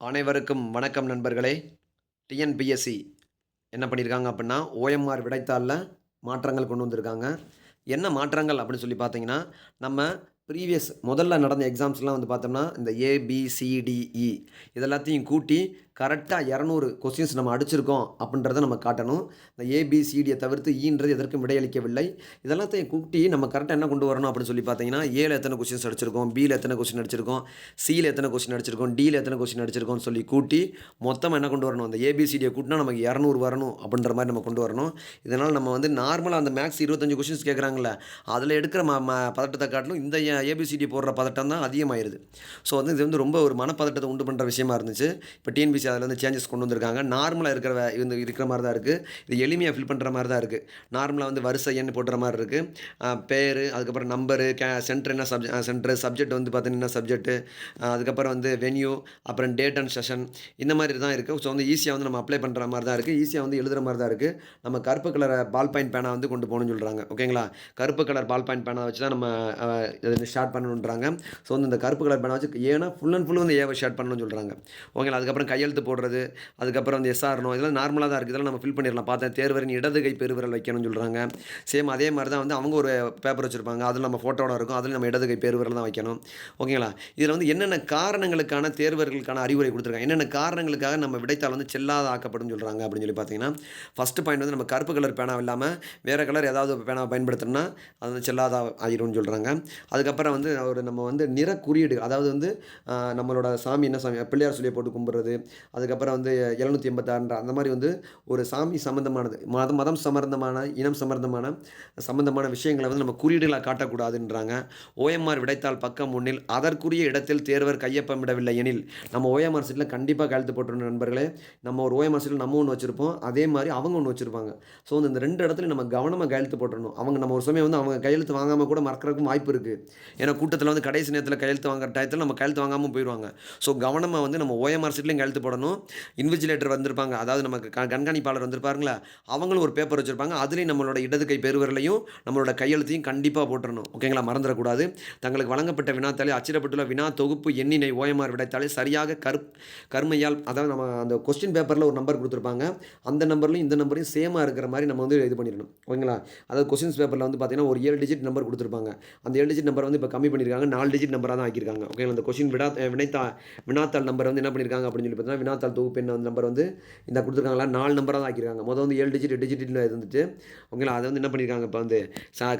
அனைவருக்கும் வணக்கம் நண்பர்களே. டிஎன்பிஎஸ்சி என்ன பண்ணியிருக்காங்க அப்புட்ன்னா, ஓஎம்ஆர் விடைத்தாள்ல மாற்றங்கள் கொண்டு வந்திருக்காங்க. என்ன மாற்றங்கள் அப்படின்னு சொல்லி பார்த்தீங்கன்னா, நம்ம முதல்ல நடந்த எக்ஸாம்ஸ்லாம் வந்து பார்த்தோம்னா, இந்த ஏ, பி, சி, டி, இ இது எல்லாத்தையும் கூட்டி கரெக்ட்டா 200 கொஸ்டின்ஸ் நம்ம அடிச்சிருக்கோம் அப்படின்றத நம்ம காட்டணும். இந்த ஏ, பி, சி, டிய தவிர்த்து ஈன்றது எதற்கும் விடையளிக்கவில்லை. இதெல்லாத்தையும் கூட்டி நம்ம கரெக்ட்டா என்ன கொண்டு வரணும் அப்படின்னு சொல்லி பார்த்தீங்கன்னா, ஏல எத்தனை கொஸ்டின்ஸ் அடிச்சிருக்கோம், பில எத்தனை கொஸ்டின் அடிச்சிருக்கோம், சில எத்தனை கொஸ்டின் அடிச்சிருக்கோம், டில எத்தனை கொஸ்டின் அடிச்சிருக்கோம்னு சொல்லி கூட்டி மொத்தமா என்ன கொண்டு வரணும், அந்த ஏபிசிடிய கூட்டினா நமக்கு 200 வரணும் அப்படின்ற மாரி நம்ம கொண்டு வரணும். இதனால நம்ம வந்து நார்மலா அந்த மேத்ஸ் 25 கொஸ்டின்ஸ் கேட்குறாங்கல்ல, அதில எடுக்கிற ம ம பதட்டத்த காட்டிலும் இந்த ஏபிசிடி போடுற பதட்டம் தான் அதிகமாயிருது. ஸோ வந்து இது வந்து ரொம்ப ஒரு மனப்பதட்டத்த உண்டு பண்ற விஷயமா இருந்துச்சு. இப்போ டிஎன்பிஎஸ்சி அதில வந்து சேஞ்சஸ் கொண்டு வந்திருக்காங்க. நார்மலா இருக்கிற மாரி தான் இருக்கு. இது எளிமையா ஃபில் பண்ற மாரி தான் இருக்கு. நார்மலா வந்து வரிசை எண் போடுற மாரி இருக்கு. பேரு, அதுக்கப்புறம் நம்பரு, சென்டர் என்ன சென்டர், சப்ஜெக்ட் வந்து பார்த்தீங்கன்னா என்ன சப்ஜெக்ட்டு, அதுக்கப்புறம் வந்து வென்யூ, அப்புறம் டேட் அண்ட் செஷன் இந்த மாதிரி தான் இருக்கு. ஸோ வந்து ஈஸியா வந்து நம்ம அப்ளை பண்ற மாரி தான் இருக்கு. ஈஸியா வந்து எழுதுற மாரி தான் இருக்கு. நம்ம கருப்பு கலர் பால் பாயிண்ட் பேனா வந்து கொண்டு போகணும்னு சொல்றாங்க. ஓகேங்களா? கருப்பு கலர் பால் பாயிண்ட் பேனா வச்சு தான் நம்ம இத ஸ்டார்ட் பண்ணணுன்றாங்க. ஸோ வந்து இந்த கருப்பு கலர் பேனா வச்சு ஏன்னா ஃபுல் அண்ட் ஃபுல் வந்து ஏவ ஸ்டார்ட் பண்ணணும்னு சொல்றாங்க. ஓகேங்களா? அதுக்கப்புறம் கையெழுத்து போடுறது, அதுக்கப்புறம் வந்து எஸ் ஆர் நோ இதெல்லாம் நார்மலா தான் இருக்கு. இதெல்லாம் நம்ம ஃபில் பண்ணிடலாம். பார்த்தேன் தேர்வரின் இடது கை பெருவிரல் வைக்கணும்னு சொல்றாங்க. சேம் அதே மாரி தான் வந்து அவங்க ஒரு பேப்பர் வச்சிருப்பாங்க. அதில நம்ம ஃபோட்டோவோட இருக்கும். அதில நம்ம இடது கை பெருவிரல் தான் வைக்கணும். ஓகேங்களா? இதில வந்து என்னென்ன காரணங்களுக்கான தேர்வர்களுக்கான அறிவுரை குடுத்துருக்காங்க. என்னென்ன காரணங்களுக்காக நம்ம விடைத்தாள் வந்து செல்லாத ஆக்கப்படும்னு சொல்றாங்க அப்படின்னு சொல்லி பார்த்தீங்கன்னா, ஃபர்ஸ்ட் பாயிண்ட் வந்து நம்ம கருப்பு கலர் பேனா இல்லாம வேற கலர் ஏதாவது பேனாவ பயன்படுத்துனோம்னா, அது வந்து செல்லாத ஆயிரும்னு சொல்றாங்க. அதுக்கப்புறம் வந்து நம்ம வந்து நிற குறியீடு அதாவது வந்து நம்மளோட சாமி என்ன சாமி பிள்ளையார் சொல்லிய போட்டு கும்பிடுறது, அதுக்கப்புறம் வந்து 786 அந்த மாரி வந்து ஒரு சாமி சம்மந்தமானது மதம் சம்மந்தமான, இனம் சம்மந்தமான விஷயங்கள வந்து நம்ம குறியீடுகளா காட்டக்கூடாதுன்றாங்க. ஓஎம்ஆர் விடைத்தாள் பக்கம் 1ல் அதற்குரிய இடத்தில் தேர்வர் கையொப்பமிடவில்லை எனில், நம்ம ஓஎம்ஆர் சீட்ல கண்டிப்பா கையெழுத்து போட்டுறணும் நண்பர்களே. நம்ம ஒரு ஓஎம்ஆர் சீட்ல நம்ம ஒண்ணு வச்சிருப்போம். அதே மாரி அவங்க ஒண்ணு வச்சிருப்பாங்க. ஸோ இந்த 2 இடத்துலயும் நம்ம கவனமா கையெழுத்து போட்டுறணும். நம்ம ஒரு சமயம் வந்து அவங்க கையெழுத்து வாங்காம கூட மறக்கறதுக்கும் வாய்ப்பு இருக்கு. ஏன்னா கூட்டத்தில வந்து கடைசி நேரத்தில கையெழுத்து வாங்குற டயத்தில நம்ம கையெழுத்து வாங்காம போயிருவாங்க. ஸோ கவனமா வந்து நம்ம ஓஎம்ஆர் சீட்லயும் கையெழுத்து போடணும். இன்விஜிலேட்டர் வந்திருப்பாங்க. அதாவது நமக்கு கண்காணிப்பாளர் வந்திருப்பாருங்களா, அவங்களும் ஒரு பேப்பர் வச்சிருப்பாங்க. அதிலயும் நம்மளோட இடது கை பெருவிரலையும், நம்மளோட கையெழுத்தையும் கண்டிப்பா போட்டுறணும். ஓகேங்களா? மறந்துறக்கூடாது. தங்களுக்கு வழங்கப்பட்ட வினாத்தாளில் அச்சிடப்பட்டுள்ள வினா தொகுப்பு எண்ணினை ஓஎம்ஆர் விடைத்தாளை சரியாக கருமையால் அதாவது நம்ம அந்த கொஸ்டின் பேப்பர்ல ஒரு நம்பர் குடுத்திருப்பாங்க. அந்த நம்பர்லயும் இந்த நம்பரையும் சேமா இருக்கிற மாரி நம்ம வந்து இது பண்ணிறணும். ஓகேங்களா? அதாவது கொஸ்டின்ஸ் பேப்பர்ல வந்து பார்த்தீங்கன்னா, ஒரு 7 டிஜிட் நம்பர் குடுத்திருப்பாங்க. அந்த 7 டிஜிட் நம்பர வந்து இப்ப கம்மி பண்ணியிருக்காங்க. 4 டிஜிட் நம்பரா தான் ஆக்கியிருக்காங்க. ஓகேங்களா? இந்த கொஸ்டின் வினாத்தாள் நம்பர் வந்து என்ன பண்ணியிருக்காங்க அப்படின்னு சொல்லி பார்த்தீங்கன்னா, வினாத்தாள் தொகுப்பு எண் நம்பர் வந்து இந்த குடுத்துருக்காங்களா 4 நம்பரா தான் ஆக்கியிருக்காங்க. வந்து 7 டிஜிட், 8 டிஜிட்ல இருந்துட்டு ஓகேங்களா? அத வந்து என்ன பண்ணியிருக்காங்க இப்ப வந்து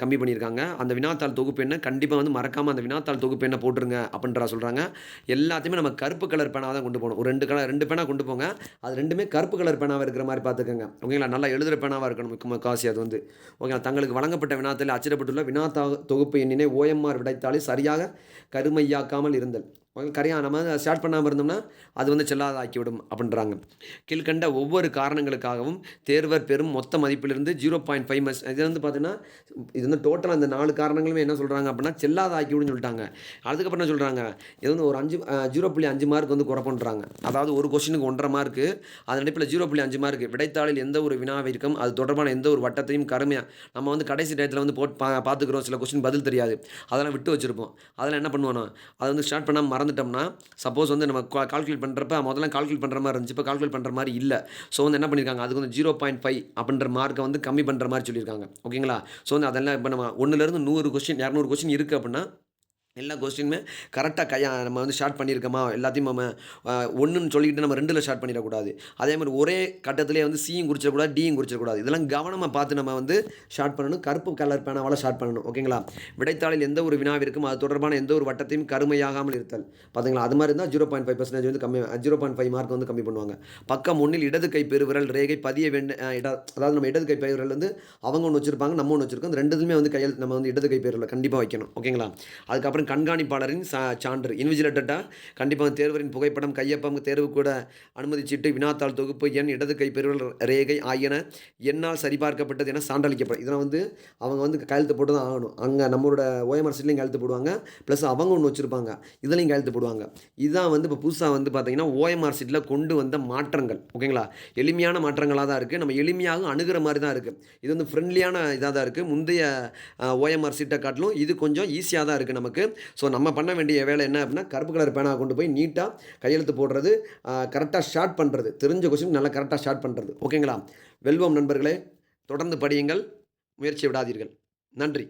கம்மி பண்ணியிருக்காங்க. அந்த வினாத்தாள் தொகுப்பு எண்ண கண்டிப்பா வந்து மறக்காம அந்த வினாத்தாள் தொகுப்பு எண்ண போட்டுருங்க அப்படின்றா சொல்றாங்க. எல்லாத்தையுமே நம்ம கருப்பு கலர் பேனாவா தான் கொண்டு போணும். ஒரு 2 பேனா கொண்டு போங்க. அது 2மே கருப்பு கலர் பேனாவா இருக்கிற மாரி பார்த்துக்கங்க. ஓகேங்களா? நல்லா எழுதுற பேனாவா இருக்கணும் முக்காவாசி அது வந்து. ஓகேங்களா? தங்களுக்கு வழங்கப்பட்ட வினாத்தாளில் அச்சிடப்பட்டுள்ள தொகுப்பு எண்ணினை ஓஎம்ஆர் விடைத்தாளில் சரியாக கருமையாக்காமல் இருந்தல். நம்ம ஸ்டார்ட் பண்ணாம இருந்தோம்னா, அது வந்து செல்லாத ஆக்கிவிடும் அப்படின்றாங்க. கீழ்க்கண்ட ஒவ்வொரு காரணங்களுக்காகவும் தேர்வர் பெறும் மொத்த மதிப்பிலிருந்து 0.5 இது வந்து பார்த்தீங்கன்னா, இது வந்து டோட்டலா இந்த 4 காரணங்களுமே என்ன சொல்றாங்க அப்படின்னா, செல்லாத ஆக்கிவிடும்னு சொல்லிட்டாங்க. அதுக்கப்புறம் என்ன சொல்றாங்க, இது வந்து ஒரு 0.5 மார்க் வந்து குறைப்புன்றாங்க. அதாவது ஒரு கொஸ்டினுக்கு 1½ மார்க்கு, அதன் அடிப்படையில 0.5 மார்க் விடைத்தாளில் எந்த ஒரு வினாவிற்கும் அது தொடர்பான எந்த ஒரு வட்டத்தையும் கருமையா நம்ம வந்து கடைசி டயத்துல வந்து போட்டு பார்த்துக்கிறோம். சில கொஸ்டின் பதில் தெரியாது. அதெல்லாம் விட்டு வச்சிருப்போம். அதெல்லாம் என்ன பண்ணுவோம்னா, அத வந்து ஸ்டார்ட் பண்ணாம மறந்துட்டோம்னா, சப்போஸ் வந்து நம்ம கால்குலேட் பண்றப்ப முதல்ல கால்குலேட் பண்ற மாரி இருந்துச்சு. இப்ப கால்குலேட் பண்ற மாரி இல்ல. ஸோ வந்து என்ன பண்ணியிருக்காங்க, அதுக்கு வந்து 0.5 அப்படின்ற மார்க்க வந்து கம்மி பண்ற மாரி சொல்லியிருக்காங்க. ஓகேங்களா? ஸோ வந்து அதெல்லாம் இப்ப நம்ம 1லேருந்து 100 கொஸ்டின் 200 கொஸ்டின் இருக்கு அப்படின்னா, எல்லா கொஸ்டினுமே கரெக்ட்டா நம்ம வந்து ஸ்டார்ட் பண்ணியிருக்கோமா, எல்லாத்தையும் நம்ம 1ன்னு சொல்லிக்கிட்டு நம்ம 2ல ஸ்டார்ட் பண்ணிறக்கூடாது. அதேமாரி ஒரே கட்டத்திலேயே வந்து சியும் குறிச்சிடக்கூடாது, டியும் குறிச்சிடக்கூடாது. இதெல்லாம் கவனமா பார்த்து நம்ம வந்து ஸ்டார்ட் பண்ணணும். கருப்பு கலர் பேனாவால ஸ்டார்ட் பண்ணணும். ஓகேங்களா? விடைத்தாளில் எந்த ஒரு வினாவிற்கும் அது தொடர்பான எந்த ஒரு வட்டத்தையும் கருமையாகாமல் இருத்தல். பார்த்தீங்களா? அது மாரி இருந்தா 0.5% வந்து கம்மி 0.5 மார்க் வந்து கம்மி பண்ணுவாங்க. பக்கம் 1ல் இடது கை பெருவிரல் ரேகை பதிய வேண்டு அதாவது நம்ம இடது கை பெருவிரல் வந்து அவங்க ஒண்ணு வச்சிருப்பாங்க, நம்ம ஒண்ணு வச்சிருக்கோம். இந்த 2த்துலயுமே வந்து நம்ம வந்து இடது கை பெருவிரல கண்டிப்பா வைக்கணும். ஓகேங்களா? அதுக்கப்புறம் கண்காணிப்பாளரின் சான்று இன்விஜிலேட்டர்ட்ட கண்டிப்பாக தேர்வரின் புகைப்படம், கையொப்பம், தேர்வுக்கூட அனுமதி சீட்டு, வினாத்தாள் தொகுப்பு எண், இடது கை பெருவிரல் ரேகை ஆகியன எண்ணால் சரிபார்க்கப்பட்டது என சான்றளிக்கப்படும். இதெல்லாம் வந்து அவங்க வந்து கையெழுத்து போட்டு தான் ஆகணும். அங்க நம்மளோட ஓஎம்ஆர் சீட்லயும் கையெழுத்து போடுவாங்க. பிளஸ் அவங்க ஒண்ணு வச்சிருப்பாங்க. இதுலயும் கையெழுத்து போடுவாங்க. இதுதான் வந்து இப்ப புதுசா வந்து பார்த்தீங்கன்னா, ஓஎம்ஆர் சீட்ல கொண்டு வந்த மாற்றங்கள். ஓகேங்களா? எளிமையான மாற்றங்களா தான் இருக்கு. நம்ம எளிமையாக அணுகுற மாரி தான் இருக்கு. இது வந்து ஃப்ரெண்ட்லியான இதா தான் இருக்கு. முந்தைய ஓஎம்ஆர் சீட்ட காட்டிலும் இது கொஞ்சம் ஈஸியா தான் இருக்கு நமக்கு. ஸோ நம்ம பண்ண வேண்டிய வேலை என்ன அப்படின்னா, கருப்பு கலர் பேனாவ கொண்டு போய் நீட்டா கையெழுத்து போடுறது, கரெக்ட்டா ஷார்ட் பண்றது. தெரிஞ்ச கொஸ்டின் நல்லா கரெக்ட்டா ஷார்ட் பண்றது. ஓகேங்களா? வெல்வோம் நண்பர்களே! தொடர்ந்து படியுங்கள். முயற்சியை விடாதீர்கள். நன்றி.